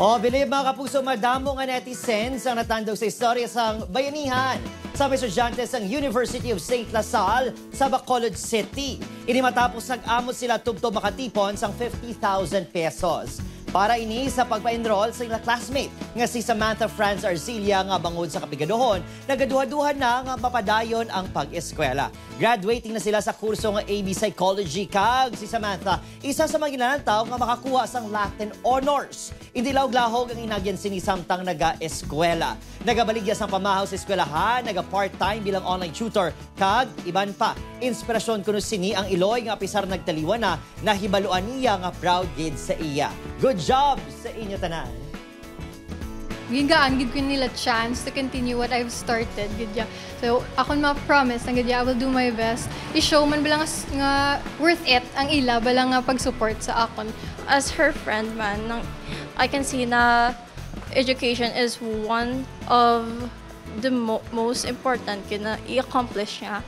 O, bilib mga kapuso, madamo nga netizens ang natandog sa istorya sang bayanihan sa mga estudyante ng University of St. Lasal sa Bacolod City. Ini matapos nag-amot sila tubtob makatipon sang 50,000 pesos. Para ini sa pagpa-enroll sa ilang classmate nga si Samantha Franz Arcilia nga bangod sa kapigadohon, nagaduha-duhan na nga mapadayon ang pag-eskwela. Graduating na sila sa kurso nga AB Psychology kag si Samantha, isa sa mga ginanantaw nga makakuha sang Latin Honors. Hindi lahog-lahog ang inagyan sini samtang naga-eskwela. Nagabaligya sang pamahaw sa eskwelahan, naga-part-time bilang online tutor kag iban pa. Inspirasyon kuno sini ang Iloy nga apisar nagtaliwan na nahibaluan niya nga proud gid sa iya. Good job sa inyo tanan. Gigaan gid ko nila chance to continue what I've started gid ya. So ako ma-promise na gid ya, I will do my best. I-show man bilang nga worth it ang ila balang nga pag-support sa akon. As her friend man, I can see na education is one of the most important na i-accomplish niya.